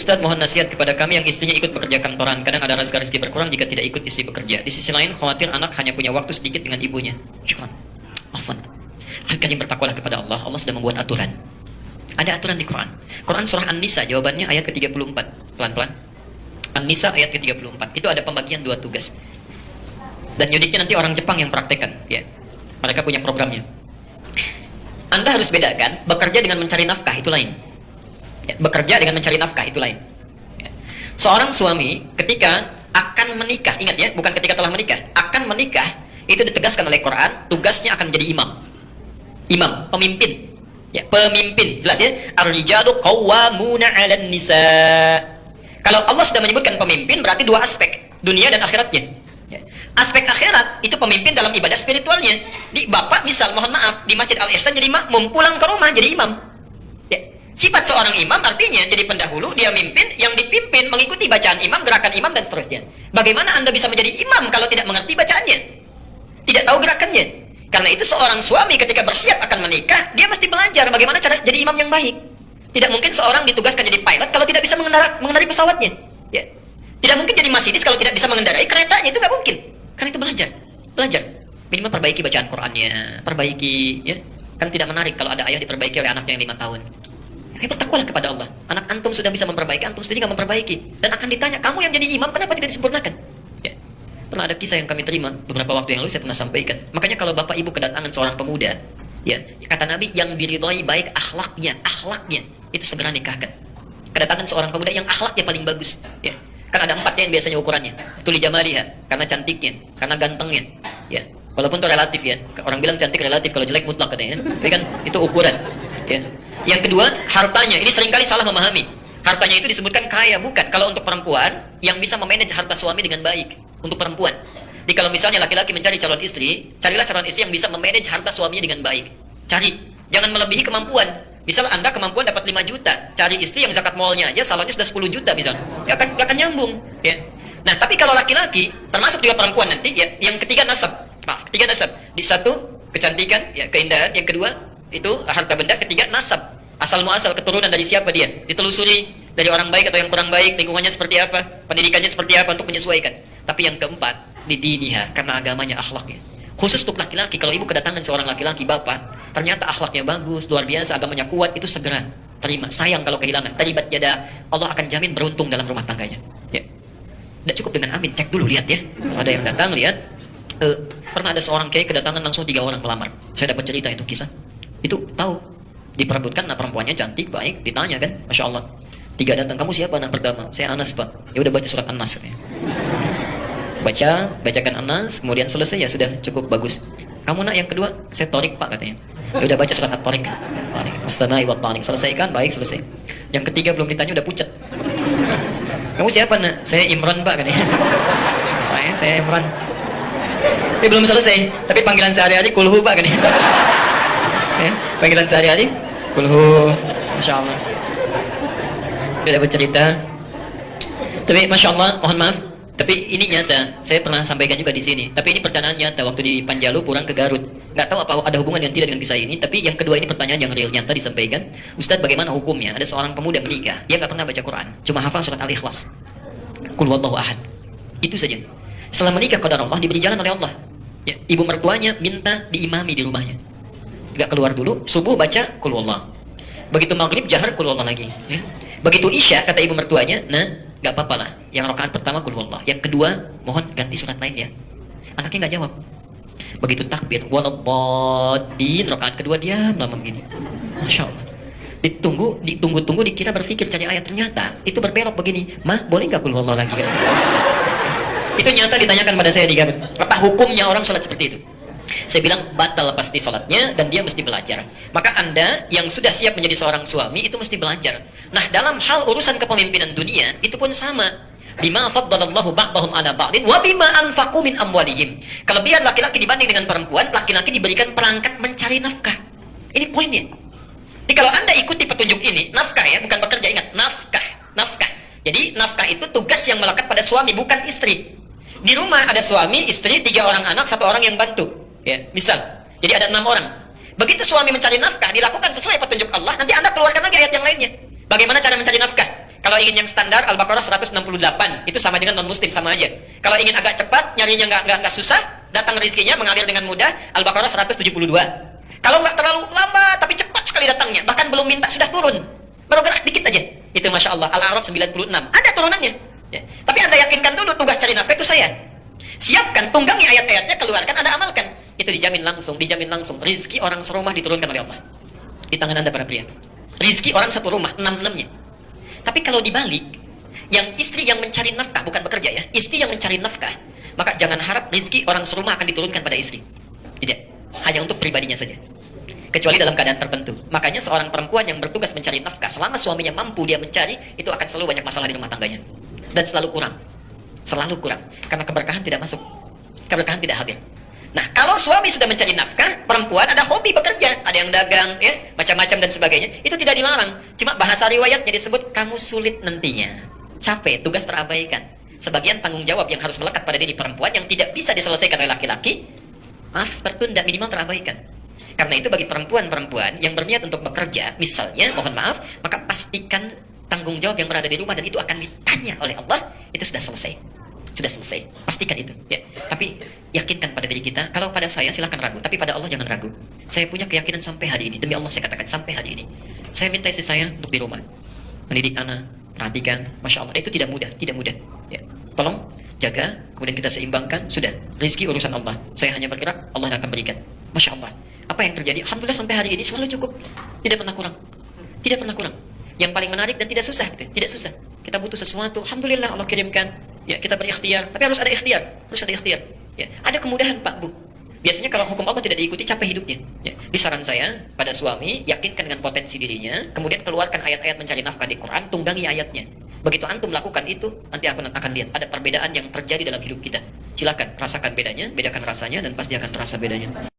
Ustadz, mohon nasihat kepada kami yang istrinya ikut bekerja kantoran. Kadang ada rezeki berkurang jika tidak ikut istri bekerja. Di sisi lain, khawatir anak hanya punya waktu sedikit dengan ibunya. Syukran. Afwan. Kalian bertakwalah kepada Allah. Allah sudah membuat aturan. Ada aturan di Quran. Quran surah An-Nisa, jawabannya ayat ke-34. Pelan-pelan. An-Nisa ayat ke-34. Itu ada pembagian 2 tugas. Dan uniknya nanti orang Jepang yang praktekkan. Ya. Mereka punya programnya. Anda harus bedakan, bekerja dengan mencari nafkah itu lain. Ya, bekerja dengan mencari nafkah itu lain. Ya. Seorang suami ketika akan menikah, ingat ya, bukan ketika telah menikah, akan menikah, itu ditegaskan oleh Quran, tugasnya akan menjadi imam. Imam, pemimpin. Ya, pemimpin. Jelas ya? Ar-rijalu qawwamuna 'alan nisa. Kalau Allah sudah menyebutkan pemimpin, berarti 2 aspek, dunia dan akhiratnya. Ya. Aspek akhirat itu pemimpin dalam ibadah spiritualnya. Di bapak misal, mohon maaf, di Masjid Al-Ihsan jadi makmum, pulang ke rumah jadi imam. Ya. Sifat seorang imam artinya jadi pendahulu, dia mimpin, yang dipimpin mengikuti bacaan imam, gerakan imam dan seterusnya. Bagaimana Anda bisa menjadi imam kalau tidak mengerti bacaannya? Tidak tahu gerakannya. Karena itu seorang suami ketika bersiap akan menikah, dia mesti belajar bagaimana cara jadi imam yang baik. Tidak mungkin seorang ditugaskan jadi pilot kalau tidak bisa mengendarai pesawatnya. Ya. Tidak mungkin jadi masinis kalau tidak bisa mengendarai keretanya, itu nggak mungkin. Karena itu belajar. Minimal perbaiki bacaan Qurannya, perbaiki, ya. Kan tidak menarik kalau ada ayah diperbaiki oleh anaknya yang 5 tahun. Ya, bertakwalah kepada Allah. Anak antum sudah bisa memperbaiki, antum sendiri nggak memperbaiki. Dan akan ditanya, kamu yang jadi imam kenapa tidak disempurnakan? Ya. Pernah ada kisah yang kami terima beberapa waktu yang lalu, saya pernah sampaikan. Makanya kalau bapak ibu kedatangan seorang pemuda, ya, kata Nabi, yang diridhoi baik akhlaknya, itu segera nikahkan. Kedatangan seorang pemuda yang akhlaknya paling bagus, ya. Kan ada 4 yang biasanya ukurannya. Tuli jamaliha, karena cantiknya, karena gantengnya, ya. Walaupun itu relatif ya. Orang bilang cantik relatif, kalau jelek mutlak katanya. Tapi kan itu ukuran, ya. Yang kedua, hartanya. Ini seringkali salah memahami. Hartanya itu disebutkan kaya, bukan. Kalau untuk perempuan yang bisa memanage harta suami dengan baik, untuk perempuan. Jadi kalau misalnya laki-laki mencari calon istri, carilah calon istri yang bisa memanage harta suaminya dengan baik. Cari, jangan melebihi kemampuan. Misal Anda kemampuan dapat 5 juta, cari istri yang zakat malnya aja salonnya sudah 10 juta misal. Ya akan nyambung, ya. Nah, tapi kalau laki-laki, termasuk juga perempuan nanti, ya, yang ketiga nasab. Maaf, ketiga nasab. Di satu, kecantikan, ya, keindahan. Yang kedua, itu harta benda. Ketiga, nasab. Asal muasal, keturunan dari siapa dia. Ditelusuri dari orang baik atau yang kurang baik, lingkungannya seperti apa, pendidikannya seperti apa untuk menyesuaikan. Tapi yang keempat, didiniha, karena agamanya, akhlaknya. Khusus untuk laki-laki, kalau ibu kedatangan seorang laki-laki, bapak, ternyata akhlaknya bagus, luar biasa, agamanya kuat, itu segera terima. Sayang kalau kehilangan. Taribat yada, Allah akan jamin beruntung dalam rumah tangganya. Ya. Tidak cukup dengan amin, cek dulu, lihat ya. Ada yang datang, lihat. Pernah ada seorang kiai kedatangan langsung 3 orang melamar. Saya dapat cerita itu kisah. Itu tahu. Diperebutkan, nah perempuannya cantik, baik, ditanya kan, Masya Allah. 3 datang, kamu siapa anak pertama? Saya Anas, Pak. Ya udah baca surat An-Nas. Bacakan An-Nas, kemudian selesai, ya sudah cukup bagus. Kamu nak yang kedua? Saya Torik, Pak, katanya. Ya udah baca surat At-Torik. As-Sama'i wa Tarik. Selesaikan, baik, selesai. Yang ketiga belum ditanya udah pucat. Kamu siapa nak? Saya Imran, Pak, katanya. Saya Imran. Tapi belum selesai, tapi panggilan sehari-hari kulhu, Pak, katanya. Ya, panggilan sehari-hari kulhu, Masya Allah. Dia dapat cerita. Tapi Masya Allah, mohon maaf, tapi ini nyata. Saya pernah sampaikan juga di sini. Tapi ini pertanyaan nyata waktu di Panjalu pulang ke Garut. Nggak tahu apa ada hubungan yang tidak dengan kisah ini. Tapi yang kedua ini pertanyaan yang real nyata disampaikan. Ustadz, bagaimana hukumnya? Ada seorang pemuda menikah, dia nggak pernah baca Quran, cuma hafal surat Al-Ikhlas, Qul huwallahu ahad. Itu saja. Setelah menikah qadar Allah, diberi jalan oleh Allah. Ya, ibu mertuanya minta diimami di rumahnya. Nggak keluar dulu, subuh baca Qul huwallah. Begitu maghrib jahar Qul huwallah lagi. Ya. Begitu isya kata ibu mertuanya, nah nggak apa-apa lah. Yang rakaat pertama Qul huwallah, yang kedua mohon ganti surat lain ya. Anaknya nggak jawab. Begitu takbir, waladdallin, rakaat kedua diam lama begini. Masya Allah. Ditunggu-tunggu dikira berpikir cari ayat, ternyata itu berbelok begini. Mah, boleh nggak Qul huwallah lagi? Itu nyata ditanyakan pada saya di Garut. Apa hukumnya orang sholat seperti itu? Saya bilang batal pasti sholatnya dan dia mesti belajar. Maka Anda yang sudah siap menjadi seorang suami itu mesti belajar. Nah, dalam hal urusan kepemimpinan dunia itu pun sama. Bima faddalallahu ba'dahum ala ba'din wa bima anfaqu min amwalihim. Kelebihan laki-laki dibanding dengan perempuan, laki-laki diberikan perangkat mencari nafkah. Ini poinnya. Jadi kalau Anda ikuti petunjuk ini, nafkah ya, bukan bekerja, ingat, nafkah. Jadi nafkah itu tugas yang melekat pada suami, bukan istri. Di rumah ada suami, istri, 3 orang anak, 1 orang yang bantu. Ya, misal, jadi ada 6 orang. Begitu suami mencari nafkah, dilakukan sesuai petunjuk Allah, nanti Anda keluarkan lagi ayat yang lainnya. Bagaimana cara mencari nafkah? Kalau ingin yang standar, Al-Baqarah 168. Itu sama dengan non-muslim, sama aja. Kalau ingin agak cepat, nyarinya nggak susah, datang rezekinya mengalir dengan mudah, Al-Baqarah 172. Kalau nggak terlalu lama, tapi cepat sekali datangnya, bahkan belum minta, sudah turun. Baru gerak dikit aja. Itu Masya Allah, Al-A'raf 96. Ada turunannya. Ya. Tapi Anda yakinkan dulu tugas cari nafkah itu saya. Siapkan, tunggangi ayat-ayatnya, keluarkan, Anda amalkan. Itu dijamin langsung, dijamin langsung. Rizki orang serumah diturunkan oleh Allah. Di tangan Anda para pria. Rizki orang satu rumah, 6-6-nya. Tapi kalau dibalik, yang istri yang mencari nafkah, bukan bekerja ya, istri yang mencari nafkah, maka jangan harap rizki orang serumah akan diturunkan pada istri. Tidak, hanya untuk pribadinya saja. Kecuali dalam keadaan tertentu. Makanya seorang perempuan yang bertugas mencari nafkah, selama suaminya mampu dia mencari, itu akan selalu banyak masalah di rumah tangganya. Dan selalu kurang. Selalu kurang. Karena keberkahan tidak masuk. Keberkahan tidak hadir. Nah, kalau suami sudah mencari nafkah, perempuan ada hobi bekerja, ada yang dagang, ya, macam-macam dan sebagainya, itu tidak dilarang. Cuma bahasa riwayatnya disebut kamu sulit nantinya. Capek, tugas terabaikan. Sebagian tanggung jawab yang harus melekat pada diri perempuan yang tidak bisa diselesaikan oleh laki-laki, maaf, tertunda, minimal terabaikan. Karena itu bagi perempuan-perempuan yang berniat untuk bekerja, misalnya, mohon maaf, maka pastikan tanggung jawab yang berada di rumah dan itu akan ditanya oleh Allah, itu sudah selesai. Sudah selesai. Pastikan itu. Ya. Tapi yakinkan pada diri kita, kalau pada saya silahkan ragu, tapi pada Allah jangan ragu. Saya punya keyakinan sampai hari ini. Demi Allah saya katakan, sampai hari ini. Saya minta istri saya untuk di rumah. Mendidik anak, perhatikan. Masya Allah, itu tidak mudah, tidak mudah. Ya. Tolong jaga, kemudian kita seimbangkan. Sudah, rezeki urusan Allah. Saya hanya bergerak, Allah akan berikan. Masya Allah. Apa yang terjadi? Alhamdulillah sampai hari ini selalu cukup. Tidak pernah kurang. Tidak pernah kurang. Yang paling menarik dan tidak susah, gitu. Tidak susah. Kita butuh sesuatu, alhamdulillah Allah kirimkan. Ya, kita berikhtiar, tapi harus ada ikhtiar, harus ada ikhtiar. Ya, ada kemudahan Pak Bu. Biasanya kalau hukum Allah tidak diikuti, capek hidupnya. Ya. Di saran saya pada suami, yakinkan dengan potensi dirinya, kemudian keluarkan ayat-ayat mencari nafkah di Quran, tunggangi ayatnya. Begitu antum lakukan itu, nanti aku akan lihat ada perbedaan yang terjadi dalam hidup kita. Silakan rasakan bedanya, bedakan rasanya, dan pasti akan terasa bedanya.